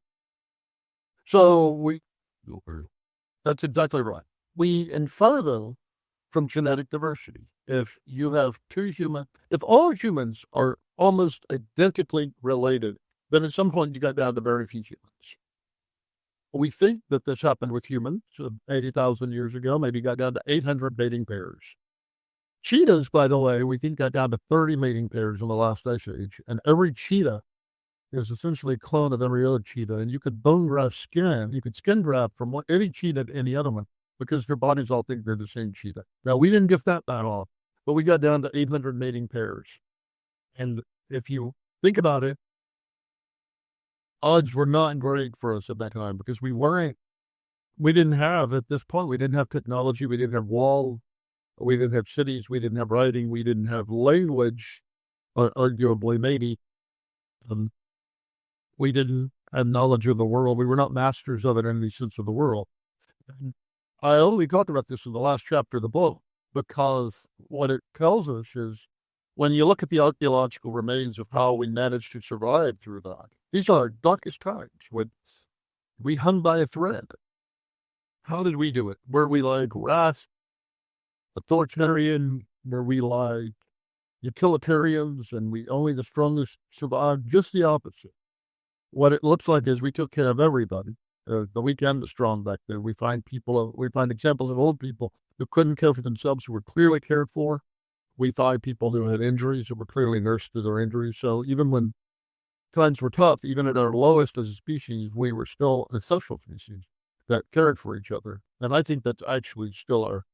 So that's exactly right. We infer though from genetic diversity. If all humans are almost identically related, then at some point you got down to very few humans. We think that this happened with humans 80,000 years ago, maybe got down to 800 mating pairs. Cheetahs, by the way, we think got down to 30 mating pairs in the last ice age, and every cheetah is essentially a clone of every other cheetah, and you could bone graft skin, you could skin graft from any cheetah to any other one, because their bodies all think they're the same cheetah. Now, we didn't get that off, but we got down to 800 mating pairs. And if you think about it, odds were not great for us at that time, because we didn't have, at this point, we didn't have technology, we didn't have wall, we didn't have cities, we didn't have writing, we didn't have language, arguably, maybe. We didn't have knowledge of the world. We were not masters of it in any sense of the world. I only talked about this in the last chapter of the book, because what it tells us is, when you look at the archaeological remains of how we managed to survive through that, these are our darkest times when we hung by a thread. How did we do it? Were we like wrath, authoritarian? Were we like utilitarians and only the strongest survived? Just the opposite. What it looks like is we took care of everybody. The weak and the strong back there. We find examples of old people who couldn't care for themselves, who were clearly cared for. We find people who had injuries, who were clearly nursed to their injuries. So even when times were tough, even at our lowest as a species, we were still a social species that cared for each other. And I think that's actually still our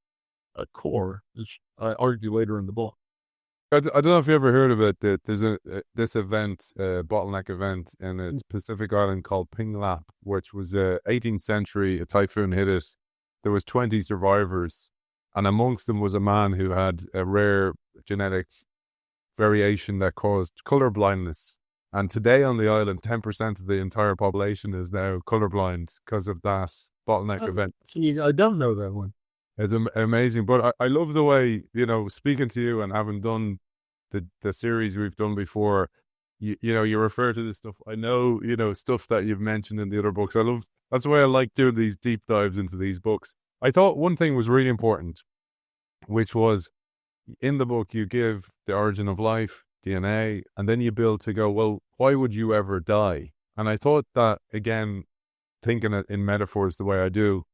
core, as I argue later in the book. I don't know if you ever heard of it. There's this event, bottleneck event in a Pacific island called Pinglap, which was 18th century. A typhoon hit it. There was 20 survivors, and amongst them was a man who had a rare genetic variation that caused color blindness. And today on the island, 10% of the entire population is now colorblind because of that bottleneck event. See, I don't know that one. It's amazing. But I love the way, speaking to you and having done the series we've done before, you refer to this stuff. I know, stuff that you've mentioned in the other books. That's the way I like doing these deep dives into these books. I thought one thing was really important, which was in the book, you give the origin of life, DNA, and then you build to go, well, why would you ever die? And I thought that, again, thinking it in metaphors the way I do,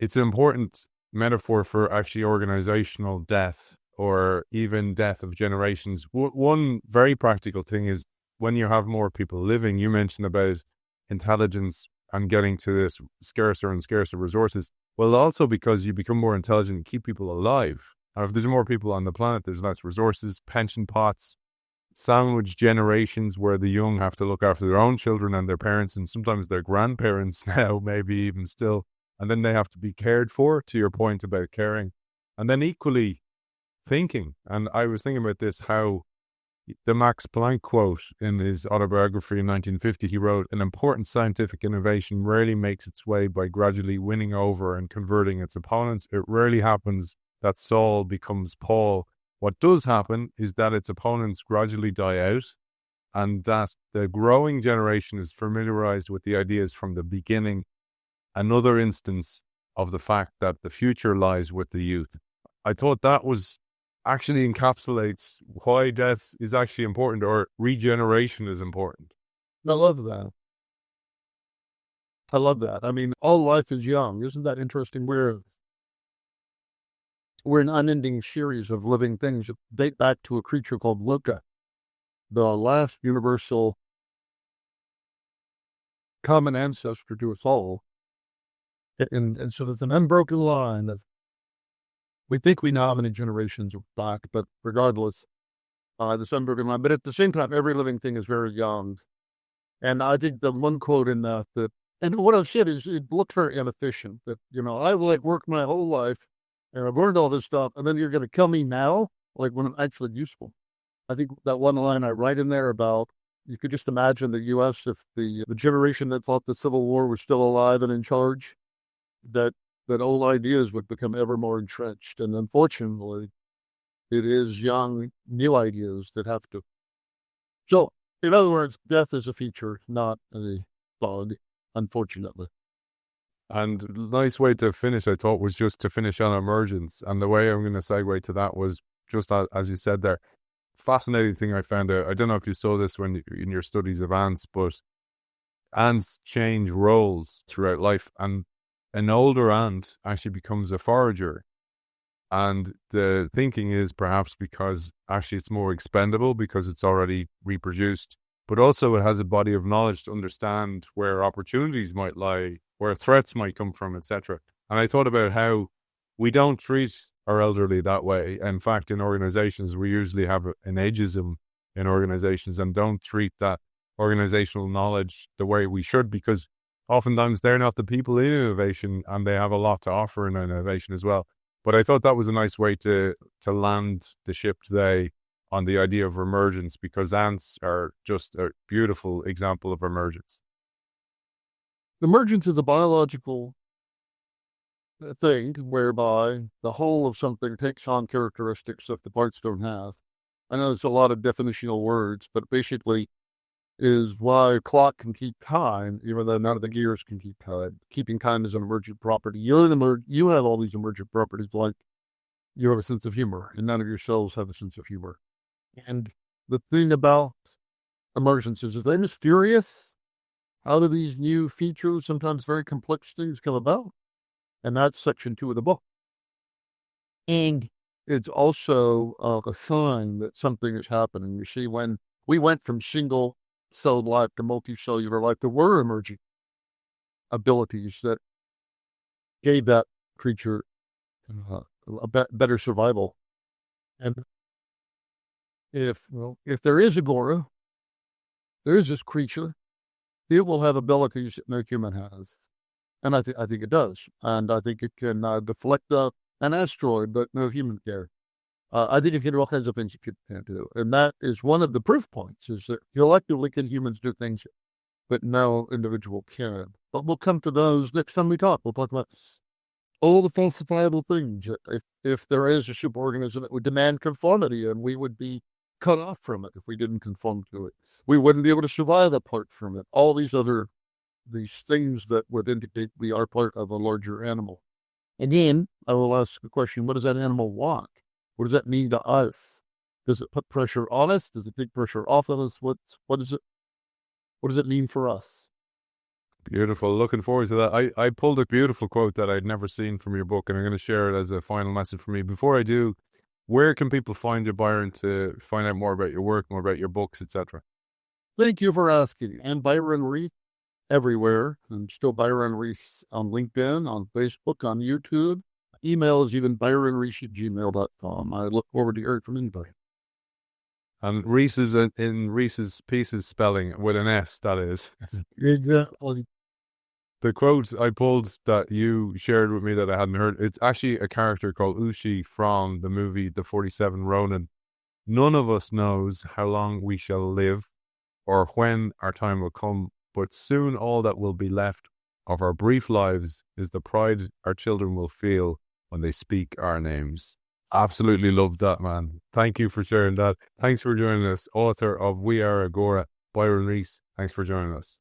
it's an important metaphor for actually organizational death, or even death of generations. One very practical thing is when you have more people living, you mentioned about intelligence and getting to this scarcer and scarcer resources. Well, also because you become more intelligent and keep people alive. And if there's more people on the planet, there's less resources, pension pots, sandwich generations where the young have to look after their own children and their parents and sometimes their grandparents now, maybe even still. And then they have to be cared for, to your point about caring. And then equally thinking. And I was thinking about this, how the Max Planck quote in his autobiography in 1950, he wrote, "An important scientific innovation rarely makes its way by gradually winning over and converting its opponents. It rarely happens that Saul becomes Paul. What does happen is that its opponents gradually die out, and that the growing generation is familiarized with the ideas from the beginning. Another instance of the fact that the future lies with the youth." I thought that was actually encapsulates why death is actually important, or regeneration is important. I love that. I mean, all life is young. Isn't that interesting? We're an unending series of living things that date back to a creature called Loka, the last universal common ancestor to us all. And so there's an unbroken line of, we think we know how many generations back, but regardless, this unbroken line. But at the same time, every living thing is very young. And I think the one quote in that, and what I've said is, it looked very inefficient, that, I've worked my whole life and I've learned all this stuff, and then you're going to kill me now, when I'm actually useful. I think that one line I write in there about, you could just imagine the U.S. if the generation that fought the Civil War was still alive and in charge, that that old ideas would become ever more entrenched. And unfortunately, it is young, new ideas that have to. So, in other words, death is a feature, not a bug, unfortunately. And nice way to finish, I thought, was just to finish on emergence. And the way I'm going to segue to that was just as you said there. Fascinating thing I found out. I don't know if you saw this when in your studies of ants, but ants change roles throughout life, and an older ant actually becomes a forager. And the thinking is perhaps because actually it's more expendable because it's already reproduced, but also it has a body of knowledge to understand where opportunities might lie, where threats might come from, etc. And I thought about how we don't treat our elderly that way. In fact, in organizations, we usually have an ageism in organizations and don't treat that organizational knowledge the way we should, because oftentimes they're not the people in innovation and they have a lot to offer in innovation as well. But I thought that was a nice way to land the ship today on the idea of emergence, because ants are just a beautiful example of emergence. Emergence is a biological thing whereby the whole of something takes on characteristics that the parts don't have. I know there's a lot of definitional words, but basically is why a clock can keep time, even though none of the gears can keep time. Keeping time is an emergent property. You have all these emergent properties, like you have a sense of humor, and none of your cells have a sense of humor. And the thing about emergence is they're mysterious. How do these new features, sometimes very complex things, come about? And that's section 2 of the book. And it's also a sign that something is happening. You see, when we went from single-celled life to multicellular life, there were emerging abilities that gave that creature a better survival. And if there is Agora, there is this creature, it will have abilities that no human has. And I think it does. And I think it can deflect an asteroid, but no human can. I think it can do all kinds of things you can't do. And that is one of the proof points, is that collectively can humans do things, but no individual can. But we'll come to those next time we talk. We'll talk about all the falsifiable things. If there is a superorganism, it would demand conformity, and we would be cut off from it if we didn't conform to it. We wouldn't be able to survive apart from it. All these things that would indicate we are part of a larger animal. And then I will ask the question, what does that animal want? What does that mean to us? Does it put pressure on us? Does it take pressure off of us? What does it mean for us? Beautiful. Looking forward to that. I pulled a beautiful quote that I'd never seen from your book, and I'm going to share it as a final message for me. Before I do, where can people find you, Byron, to find out more about your work, more about your books, etc.? Thank you for asking. And Byron Reese everywhere. I'm still Byron Reese on LinkedIn, on Facebook, on YouTube. Email is even byronreese@gmail.com. I look forward to hearing from anybody. And Reese is in Reese's Pieces spelling with an S, that is. Exactly. The quote I pulled that you shared with me that I hadn't heard, it's actually a character called Ushi from the movie The 47 Ronin. None of us knows how long we shall live or when our time will come, but soon all that will be left of our brief lives is the pride our children will feel when they speak our names. Absolutely love that, man. Thank you for sharing that. Thanks for joining us. Author of We Are Agora, Byron Reese. Thanks for joining us.